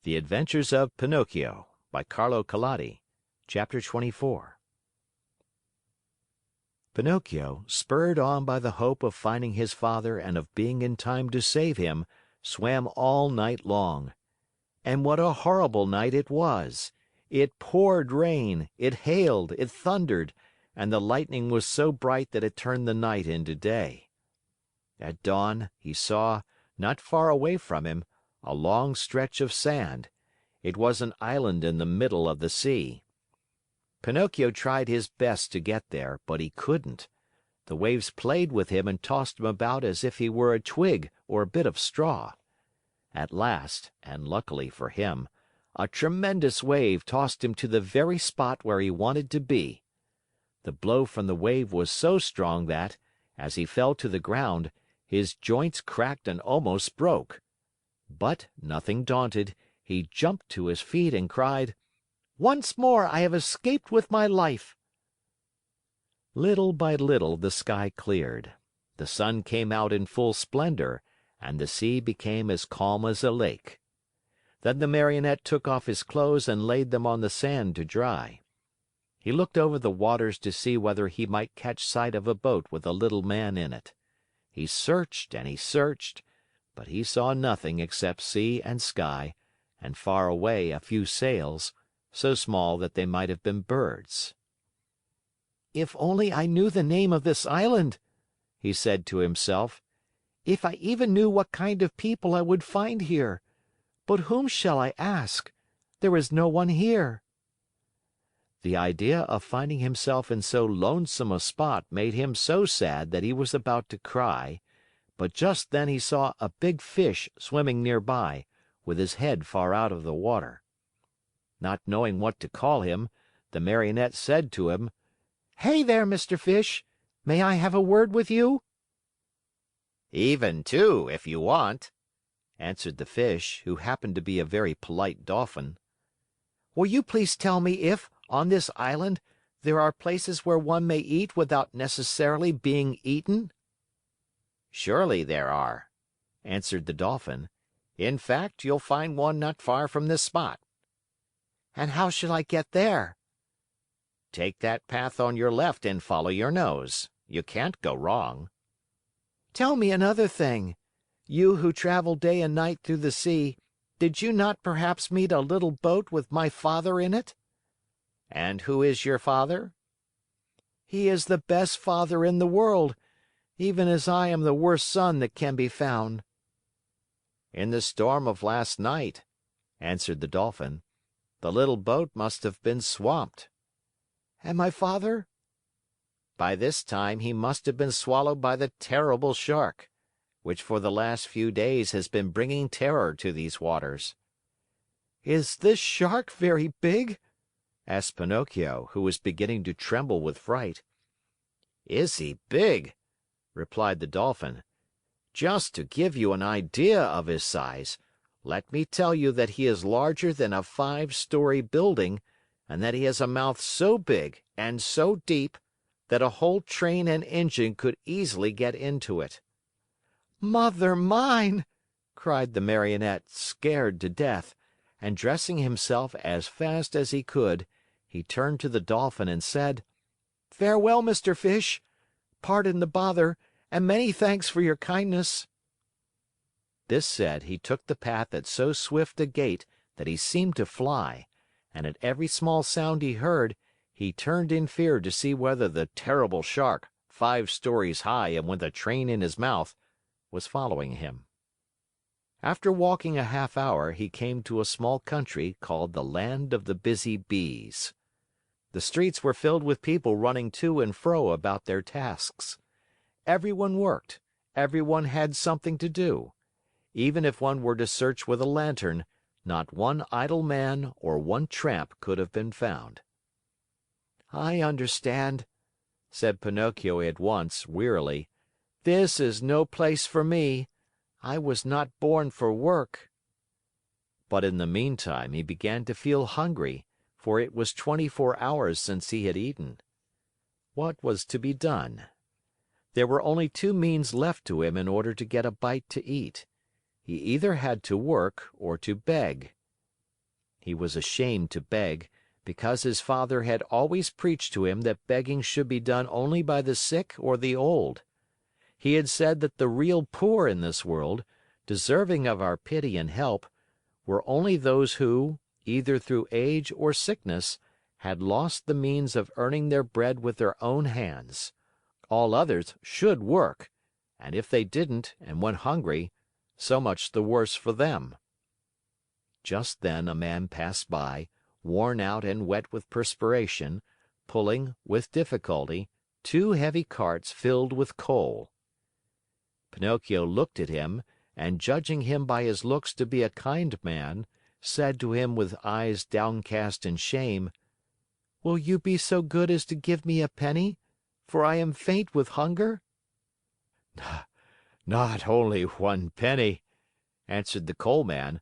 The Adventures of Pinocchio by Carlo Collodi. Chapter 24. Pinocchio, spurred on by the hope of finding his father and of being in time to save him, swam all night long. And what a horrible night it was! It poured rain, it hailed, it thundered, and the lightning was so bright that it turned the night into day. At dawn, he saw, not far away from him, a long stretch of sand. It was an island in the middle of the sea. Pinocchio tried his best to get there, but he couldn't. The waves played with him and tossed him about as if he were a twig or a bit of straw. At last, and luckily for him, a tremendous wave tossed him to the very spot where he wanted to be. The blow from the wave was so strong that, as he fell to the ground, his joints cracked and almost broke. But, nothing daunted, he jumped to his feet and cried, "Once more I have escaped with my life!" Little by little the sky cleared. The sun came out in full splendor, and the sea became as calm as a lake. Then the Marionette took off his clothes and laid them on the sand to dry. He looked over the waters to see whether he might catch sight of a boat with a little man in it. He searched and he searched, but he saw nothing except sea and sky, and far away a few sails, so small that they might have been birds. "If only I knew the name of this island," he said to himself. "If I even knew what kind of people I would find here. But whom shall I ask? There is no one here." The idea of finding himself in so lonesome a spot made him so sad that he was about to cry, but just then he saw a big fish swimming near by, with his head far out of the water. Not knowing what to call him, the Marionette said to him, "Hey there, Mr. Fish! May I have a word with you?" "Even two, if you want," answered the fish, who happened to be a very polite Dolphin. "Will you please tell me if, on this island, there are places where one may eat without necessarily being eaten?" "Surely there are," answered the Dolphin. "In fact, you'll find one not far from this spot." "And how shall I get there?" "Take that path on your left and follow your nose. You can't go wrong." "Tell me another thing. You who travel day and night through the sea, did you not perhaps meet a little boat with my father in it?" "And who is your father?" "He is the best father in the world, even as I am the worst son that can be found." "In the storm of last night," answered the Dolphin, "the little boat must have been swamped." "And my father?" "By this time, he must have been swallowed by the terrible Shark, which for the last few days has been bringing terror to these waters." "Is this Shark very big?" asked Pinocchio, who was beginning to tremble with fright. "Is he big?" replied the Dolphin. "Just to give you an idea of his size, let me tell you that he is larger than a 5-story building and that he has a mouth so big and so deep that a whole train and engine could easily get into it." "Mother mine!" cried the Marionette, scared to death, and dressing himself as fast as he could, he turned to the Dolphin and said: "Farewell, Mr. Fish. Pardon the bother, and many thanks for your kindness." This said, he took the path at so swift a gait that he seemed to fly, and at every small sound he heard, he turned in fear to see whether the terrible Shark, 5 stories high and with a train in his mouth, was following him. After walking a half hour, he came to a small country called the Land of the Busy Bees. The streets were filled with people running to and fro about their tasks. Everyone worked, everyone had something to do. Even if one were to search with a lantern, not one idle man or one tramp could have been found. "I understand," said Pinocchio at once, wearily. "This is no place for me. I was not born for work." But in the meantime, he began to feel hungry, for it was 24 hours since he had eaten. What was to be done? There were only two means left to him in order to get a bite to eat. He either had to work or to beg. He was ashamed to beg, because his father had always preached to him that begging should be done only by the sick or the old. He had said that the real poor in this world, deserving of our pity and help, were only those who, either through age or sickness, had lost the means of earning their bread with their own hands. All others should work, and if they didn't and went hungry, so much the worse for them. Just then a man passed by, worn out and wet with perspiration, pulling, with difficulty, two heavy carts filled with coal. Pinocchio looked at him, and judging him by his looks to be a kind man, said to him with eyes downcast in shame, "Will you be so good as to give me a penny, for I am faint with hunger?" Not only 1 penny," answered the Coal Man.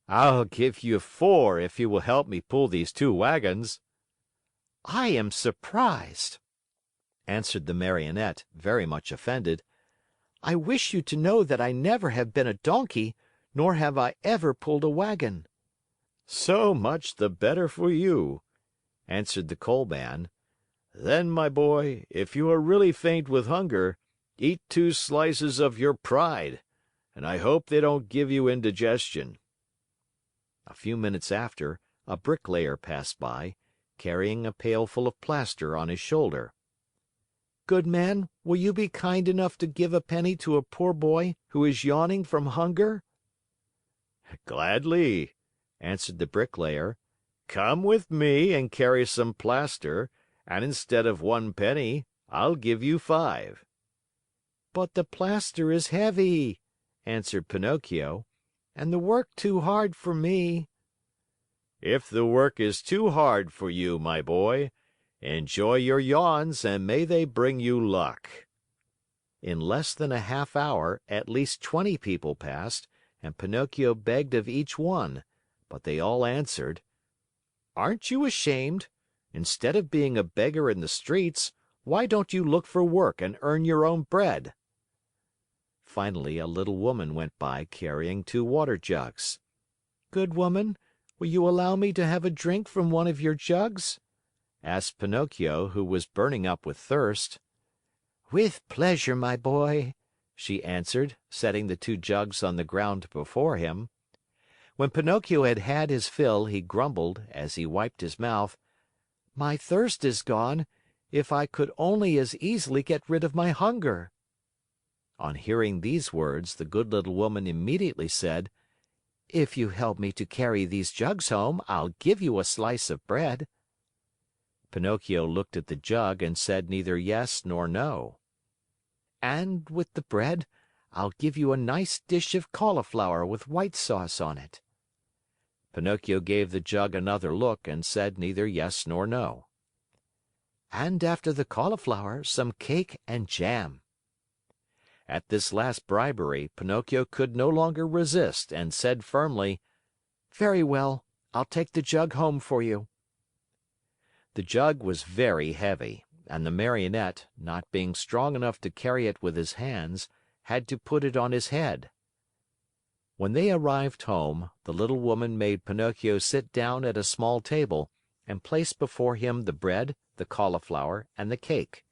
"I'll give you 4 if you will help me pull these 2 wagons." "I am surprised," answered the Marionette, very much offended. "I wish you to know that I never have been a donkey, nor have I ever pulled a wagon." "So much the better for you," answered the Coal Man. "Then, my boy, if you are really faint with hunger, eat 2 slices of your pride, and I hope they don't give you indigestion." A few minutes after, a bricklayer passed by, carrying a pail full of plaster on his shoulder. "Good man, will you be kind enough to give a penny to a poor boy who is yawning from hunger?" "Gladly," answered the Bricklayer. "Come with me and carry some plaster, and instead of 1 penny, I'll give you 5." "But the plaster is heavy," answered Pinocchio, "and the work too hard for me." "If the work is too hard for you, my boy, enjoy your yawns and may they bring you luck." In less than a half hour, at least 20 people passed, and Pinocchio begged of each one, but they all answered: "Aren't you ashamed? Instead of being a beggar in the streets, why don't you look for work and earn your own bread?" Finally, a little woman went by carrying 2 water jugs. "Good woman, will you allow me to have a drink from one of your jugs?" asked Pinocchio, who was burning up with thirst. "With pleasure, my boy," she answered, setting the 2 jugs on the ground before him. When Pinocchio had had his fill, he grumbled, as he wiped his mouth, "My thirst is gone. If I could only as easily get rid of my hunger." On hearing these words, the good little woman immediately said, "If you help me to carry these jugs home, I'll give you a slice of bread." Pinocchio looked at the jug and said neither yes nor no. "And with the bread, I'll give you a nice dish of cauliflower with white sauce on it." Pinocchio gave the jug another look and said neither yes nor no. "And after the cauliflower, some cake and jam." At this last bribery, Pinocchio could no longer resist and said firmly, "Very well, I'll take the jug home for you." The jug was very heavy, and the Marionette, not being strong enough to carry it with his hands, had to put it on his head. When they arrived home, the little woman made Pinocchio sit down at a small table and placed before him the bread, the cauliflower, and the cake.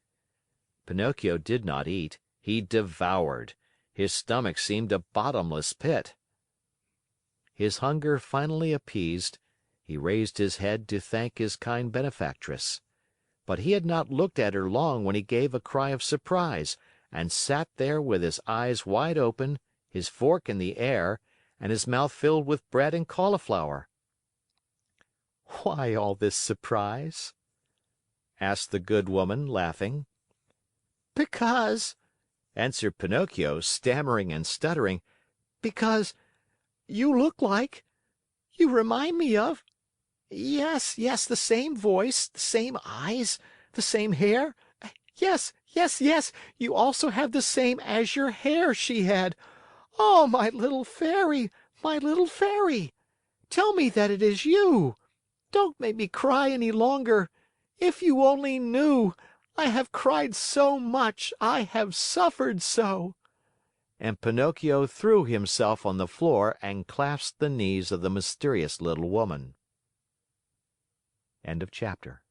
Pinocchio did not eat, he devoured. His stomach seemed a bottomless pit. His hunger finally appeased, he raised his head to thank his kind benefactress. But he had not looked at her long when he gave a cry of surprise and sat there with his eyes wide open, his fork in the air, and his mouth filled with bread and cauliflower. "Why all this surprise?" asked the good woman, laughing. "Because," answered Pinocchio, stammering and stuttering, "because you look like, you remind me of, yes, yes, the same voice, the same eyes, the same hair. Yes, yes, yes, you also have the same azure hair she had. Oh, my little Fairy, my little Fairy! Tell me that it is you! Don't make me cry any longer! If you only knew! I have cried so much, I have suffered so!" And Pinocchio threw himself on the floor and clasped the knees of the mysterious little woman. End of chapter.